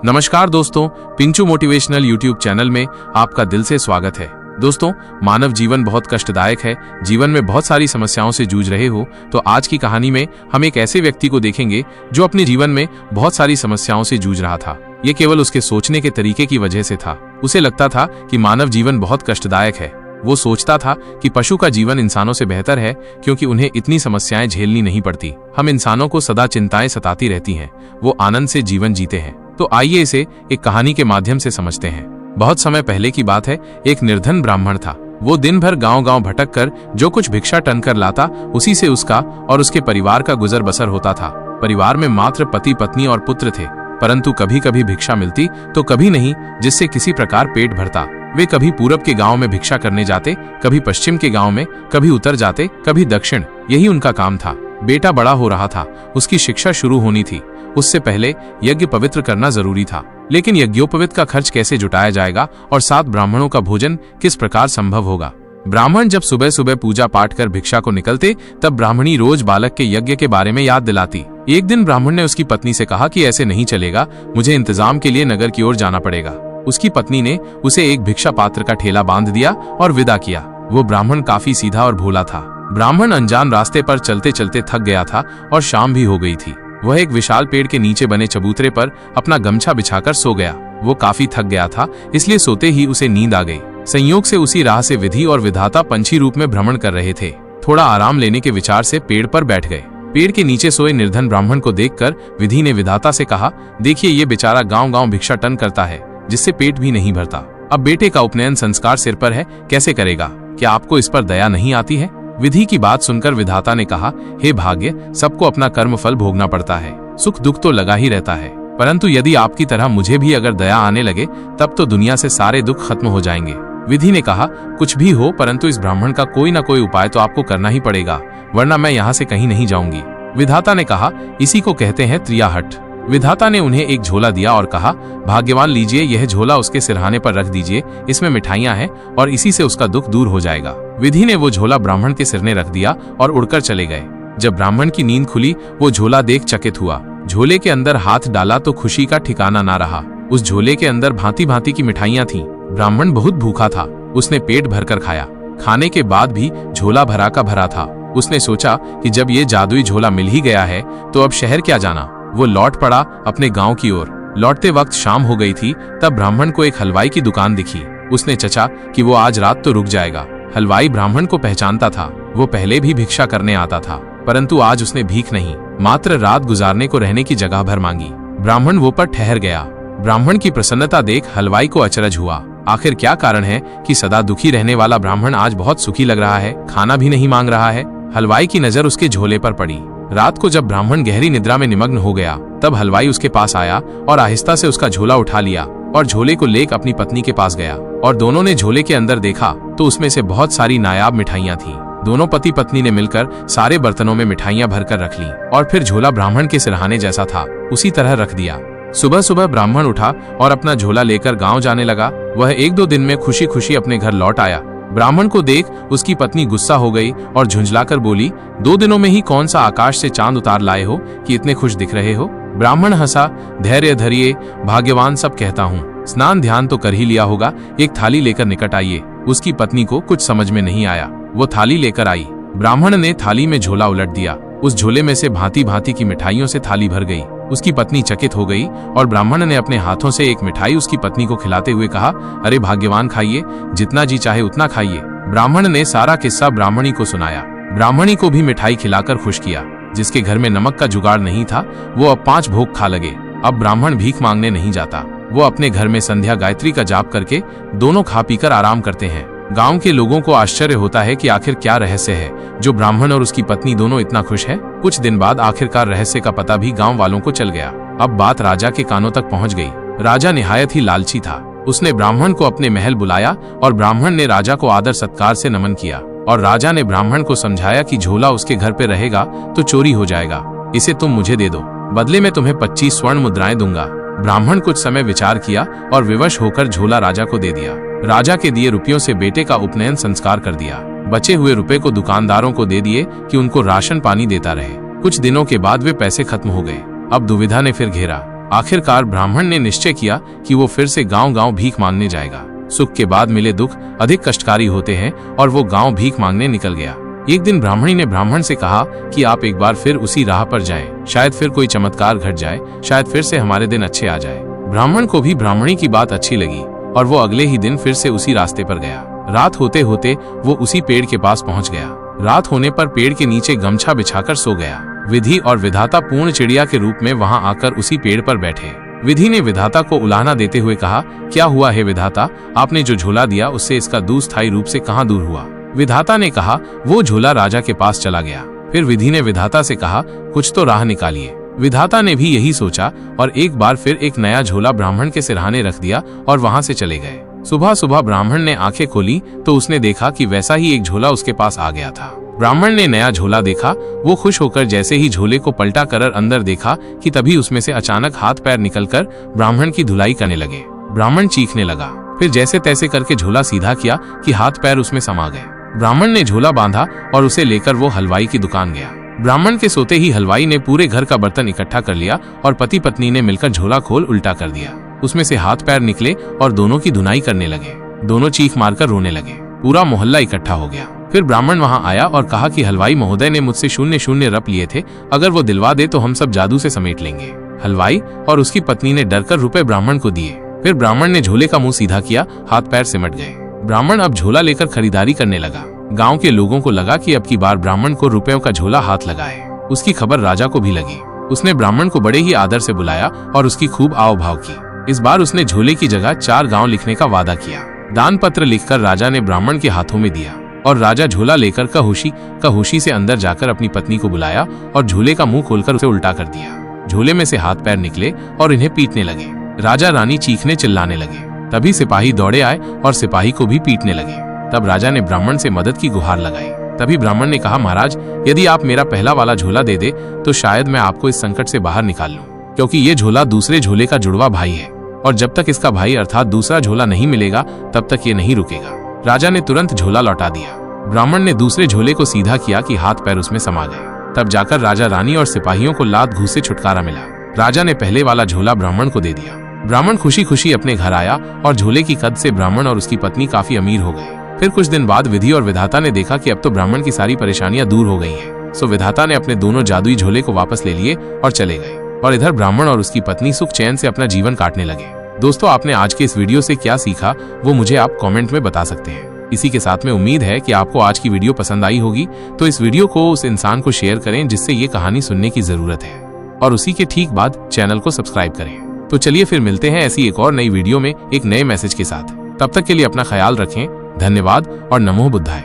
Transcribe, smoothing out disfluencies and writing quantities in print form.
नमस्कार दोस्तों, Pinchoo motivational YouTube channel में आपका दिल से स्वागत है। दोस्तों, मानव जीवन बहुत कष्टदायक है। जीवन में बहुत सारी समस्याओं से जूझ रहे हो तो आज की कहानी में हम एक ऐसे व्यक्ति को देखेंगे जो अपने जीवन में बहुत सारी समस्याओं से जूझ रहा था। ये केवल उसके सोचने के तरीके की वजह से था। उसे लगता था कि मानव जीवन बहुत कष्टदायक है। वो सोचता था कि पशु का जीवन इंसानों से बेहतर है क्योंकि उन्हें इतनी समस्याएं झेलनी नहीं पड़ती। हम इंसानों को सदा चिंताएं सताती रहती हैं, वो आनंद से जीवन जीते हैं। तो आइए इसे एक कहानी के माध्यम से समझते हैं। बहुत समय पहले की बात है। एक निर्धन ब्राह्मण था। वो दिन भर गांव-गांव भटक कर जो कुछ भिक्षा टन कर लाता, उसी से उसका और उसके परिवार का गुजर बसर होता था। परिवार में मात्र पति पत्नी और पुत्र थे, परंतु कभी कभी भिक्षा मिलती तो कभी नहीं, जिससे किसी प्रकार पेट भरता। वे कभी पूरब के गांव में भिक्षा करने जाते, कभी पश्चिम के गांव में, कभी उत्तर जाते, कभी दक्षिण। यही उनका काम था। बेटा बड़ा हो रहा था, उसकी शिक्षा शुरू होनी थी। उससे पहले यज्ञ पवित्र करना जरूरी था। लेकिन यज्ञोपवीत का खर्च कैसे जुटाया जाएगा और 7 ब्राह्मणों का भोजन किस प्रकार संभव होगा। ब्राह्मण जब सुबह सुबह पूजा पाठ कर भिक्षा को निकलते, तब ब्राह्मणी रोज बालक के यज्ञ के बारे में याद दिलाती। एक दिन ब्राह्मण ने उसकी पत्नी से कहा कि ऐसे नहीं चलेगा, मुझे इंतजाम के लिए नगर की ओर जाना पड़ेगा। उसकी पत्नी ने उसे एक भिक्षा पात्र का ठेला बांध दिया और विदा किया। वो ब्राह्मण काफी सीधा और भोला था। ब्राह्मण अनजान रास्ते पर चलते चलते थक गया था और शाम भी हो गई थी। वह एक विशाल पेड़ के नीचे बने चबूतरे पर अपना गमछा बिछाकर सो गया। वो काफी थक गया था, इसलिए सोते ही उसे नींद आ गई। संयोग से उसी राह से विधि और विधाता पंछी रूप में भ्रमण कर रहे थे। थोड़ा आराम लेने के विचार से पेड़ पर बैठ गए। पेड़ के नीचे सोए निर्धन ब्राह्मण को देखकर विधि ने विधाता से कहा, देखिए ये बेचारा गांव-गांव भिक्षा टन करता है, जिससे पेट भी नहीं भरता। अब बेटे का उपनयन संस्कार सिर पर है, कैसे करेगा? क्या आपको इस पर दया नहीं आती है? विधि की बात सुनकर विधाता ने कहा, हे भाग्य, सबको अपना कर्म फल भोगना पड़ता है। सुख दुख तो लगा ही रहता है, परंतु यदि आपकी तरह मुझे भी अगर दया आने लगे तब तो दुनिया से सारे दुख खत्म हो जाएंगे। विधि ने कहा, कुछ भी हो, परंतु इस ब्राह्मण का कोई ना कोई उपाय तो आपको करना ही पड़ेगा, वरना मैं यहाँ से कहीं नहीं जाऊंगी। विधाता ने कहा, इसी को कहते हैं त्रियाहट। विधाता ने उन्हें एक झोला दिया और कहा, भाग्यवान लीजिए, यह झोला उसके सिरहाने पर रख दीजिए, इसमें मिठाइयां हैं और इसी से उसका दुख दूर हो जाएगा। विधि ने वो झोला ब्राह्मण के सिरने रख दिया और उड़कर चले गए। जब ब्राह्मण की नींद खुली, वो झोला देख चकित हुआ। झोले के अंदर हाथ डाला तो खुशी का ठिकाना ना रहा। उस झोले के अंदर भांति भांति की मिठाइयां थीं। ब्राह्मण बहुत भूखा था, उसने पेट भरकर खाया। खाने के बाद भी झोला भरा का भरा था। उसने सोचा कि जब ये जादुई झोला मिल ही गया है तो अब शहर क्या जाना। वो लौट पड़ा अपने गांव की ओर। लौटते वक्त शाम हो गई थी। तब ब्राह्मण को एक हलवाई की दुकान दिखी। उसने चचा कि वो आज रात तो रुक जाएगा। हलवाई ब्राह्मण को पहचानता था। वो पहले भी भिक्षा करने आता था, परंतु आज उसने भीख नहीं, मात्र रात गुजारने को रहने की जगह भर मांगी। ब्राह्मण वो पर ठहर गया। ब्राह्मण की प्रसन्नता देख हलवाई को अचरज हुआ। आखिर क्या कारण है कि सदा दुखी रहने वाला ब्राह्मण आज बहुत सुखी लग रहा है, खाना भी नहीं मांग रहा है। हलवाई की नजर उसके झोले पर पड़ी। रात को जब ब्राह्मण गहरी निद्रा में निमग्न हो गया, तब हलवाई उसके पास आया और आहिस्ता से उसका झोला उठा लिया और झोले को लेकर अपनी पत्नी के पास गया। और दोनों ने झोले के अंदर देखा तो उसमें से बहुत सारी नायाब मिठाइयां थीं। दोनों पति पत्नी ने मिलकर सारे बर्तनों में मिठाइयां भरकर रख ली और फिर झोला ब्राह्मण के सिरहाने जैसा था उसी तरह रख दिया। सुबह सुबह ब्राह्मण उठा और अपना झोला लेकर गाँव जाने लगा। वह 1-2 दिन में खुशी खुशी अपने घर लौट आया। ब्राह्मण को देख उसकी पत्नी गुस्सा हो गई और झुंझलाकर बोली, 2 दिनों में ही कौन सा आकाश से चांद उतार लाए हो कि इतने खुश दिख रहे हो? ब्राह्मण हंसा, धैर्य धरिए, भाग्यवान सब कहता हूँ। स्नान ध्यान तो कर ही लिया होगा, एक थाली लेकर निकट आइए। उसकी पत्नी को कुछ समझ में नहीं आया। वो थाली लेकर आई। ब्राह्मण ने थाली में झोला उलट दिया। उस झोले में से भांति भांति की मिठाइयों से थाली भर गई। उसकी पत्नी चकित हो गई और ब्राह्मण ने अपने हाथों से एक मिठाई उसकी पत्नी को खिलाते हुए कहा, अरे भाग्यवान, खाइए, जितना जी चाहे उतना खाइए। ब्राह्मण ने सारा किस्सा ब्राह्मणी को सुनाया। ब्राह्मणी को भी मिठाई खिलाकर खुश किया। जिसके घर में नमक का जुगाड़ नहीं था, वो अब 5 भोग खा लगे। अब ब्राह्मण भीख मांगने नहीं जाता। वो अपने घर में संध्या गायत्री का जाप करके दोनों खा पीकर आराम करते हैं। गांव के लोगों को आश्चर्य होता है कि आखिर क्या रहस्य है जो ब्राह्मण और उसकी पत्नी दोनों इतना खुश है। कुछ दिन बाद आखिरकार रहस्य का पता भी गांव वालों को चल गया। अब बात राजा के कानों तक पहुंच गई। राजा निहायत ही लालची था। उसने ब्राह्मण को अपने महल बुलाया और ब्राह्मण ने राजा को आदर सत्कार से नमन किया। और राजा ने ब्राह्मण को समझाया कि झोला उसके घर पे रहेगा तो चोरी हो जाएगा, इसे तुम मुझे दे दो, बदले में तुम्हें 25 स्वर्ण मुद्राएं दूंगा। ब्राह्मण कुछ समय विचार किया और विवश होकर झोला राजा को दे दिया। राजा के दिए रुपयों से बेटे का उपनयन संस्कार कर दिया। बचे हुए रुपए को दुकानदारों को दे दिए कि उनको राशन पानी देता रहे। कुछ दिनों के बाद वे पैसे खत्म हो गए। अब दुविधा ने फिर घेरा। आखिरकार ब्राह्मण ने निश्चय किया कि वो फिर से गांव-गांव भीख मांगने जाएगा। सुख के बाद मिले दुख अधिक कष्टकारी होते हैं और वो गांव भीख मांगने निकल गया। एक दिन ब्राह्मणी ने ब्राह्मण से कहा कि आप एक बार फिर उसी राह पर जाएं, शायद फिर कोई चमत्कार घट जाए, शायद फिर से हमारे दिन अच्छे आ जाए। ब्राह्मण को भी ब्राह्मणी की बात अच्छी लगी और वो अगले ही दिन फिर से उसी रास्ते पर गया। रात होते होते वो उसी पेड़ के पास पहुंच गया। रात होने पर पेड़ के नीचे गमछा बिछाकर सो गया। विधि और विधाता पूर्ण चिड़िया के रूप में वहां आकर उसी पेड़ पर बैठे। विधि ने विधाता को उलाहना देते हुए कहा, क्या हुआ है विधाता, आपने जो झोला दिया उससे इसका दूध स्थायी रूप से कहाँ दूर हुआ? विधाता ने कहा, वो झोला राजा के पास चला गया। फिर विधि ने विधाता से कहा, कुछ तो राह निकालिए। विधाता ने भी यही सोचा और एक बार फिर एक नया झोला ब्राह्मण के सिरहाने रख दिया और वहां से चले गए। सुबह सुबह ब्राह्मण ने आंखें खोली तो उसने देखा कि वैसा ही एक झोला उसके पास आ गया था। ब्राह्मण ने नया झोला देखा। वो खुश होकर जैसे ही झोले को पलटा कर अंदर देखा कि तभी उसमें से अचानक हाथ पैर निकलकर ब्राह्मण की धुलाई करने लगे। ब्राह्मण चीखने लगा। फिर जैसे तैसे करके झोला सीधा किया कि हाथ पैर उसमें समा गए। ब्राह्मण ने झोला बांधा और उसे लेकर वो हलवाई की दुकान गया। ब्राह्मण के सोते ही हलवाई ने पूरे घर का बर्तन इकट्ठा कर लिया और पति पत्नी ने मिलकर झोला खोल उल्टा कर दिया। उसमें से हाथ पैर निकले और दोनों की धुनाई करने लगे। दोनों चीख मारकर रोने लगे। पूरा मोहल्ला इकट्ठा हो गया। फिर ब्राह्मण वहां आया और कहा कि हलवाई महोदय ने मुझसे 0-0 रप लिए थे, अगर वो दिलवा दे तो हम सब जादू से समेट लेंगे। हलवाई और उसकी पत्नी ने डरकर रुपए ब्राह्मण को दिए। फिर ब्राह्मण ने झोले का मुंह सीधा किया, हाथ पैर सिमट गए। ब्राह्मण अब झोला लेकर खरीदारी करने लगा। गांव के लोगों को लगा कि अब की बार ब्राह्मण को रुपयों का झोला हाथ लगा है। उसकी खबर राजा को भी लगी। उसने ब्राह्मण को बड़े ही आदर से बुलाया और उसकी खूब आओ भाव की। इस बार उसने झोले की जगह 4 गांव लिखने का वादा किया। दान पत्र लिखकर राजा ने ब्राह्मण के हाथों में दिया और राजा झोला लेकर कहोशी से अंदर जाकर अपनी पत्नी को बुलाया और झोले का मुंह खोलकर उसे उल्टा कर दिया। झोले में से हाथ पैर निकले और इन्हें पीटने लगे। राजा रानी चीखने चिल्लाने लगे। तभी सिपाही दौड़े आए और सिपाही को भी पीटने लगे। तब राजा ने ब्राह्मण से मदद की गुहार लगाई। तभी ब्राह्मण ने कहा, महाराज, यदि आप मेरा पहला वाला झोला दे दे तो शायद मैं आपको इस संकट से बाहर निकाल लूं, क्योंकि ये झोला दूसरे झोले का जुड़वा भाई है और जब तक इसका भाई अर्थात दूसरा झोला नहीं मिलेगा तब तक ये नहीं रुकेगा। राजा ने तुरंत झोला लौटा दिया। ब्राह्मण ने दूसरे झोले को सीधा किया कि हाथ पैर उसमें समा गए। तब जाकर राजा रानी और सिपाहियों को लात घूस से छुटकारा मिला। राजा ने पहले वाला झोला ब्राह्मण को दे दिया। ब्राह्मण खुशी खुशी अपने घर आया और झोले की कद से ब्राह्मण और उसकी पत्नी काफी अमीर हो गए। फिर कुछ दिन बाद विधि और विधाता ने देखा कि अब तो ब्राह्मण की सारी परेशानियां दूर हो गई हैं। सो विधाता ने अपने दोनों जादुई झोले को वापस ले लिए और चले गए और इधर ब्राह्मण और उसकी पत्नी सुख चैन से अपना जीवन काटने लगे। दोस्तों, आपने आज के इस वीडियो से क्या सीखा वो मुझे आप कमेंट में बता सकते हैं। इसी के साथ में उम्मीद है कि आपको आज की वीडियो पसंद आई होगी, तो इस वीडियो को उस इंसान को शेयर करें जिससे ये कहानी सुनने की जरूरत है और उसी के ठीक बाद चैनल को सब्सक्राइब करें। तो चलिए फिर मिलते हैं ऐसी एक और नई वीडियो में एक नए मैसेज के साथ। तब तक के लिए अपना ख्याल रखें। धन्यवाद और नमो बुद्धाय।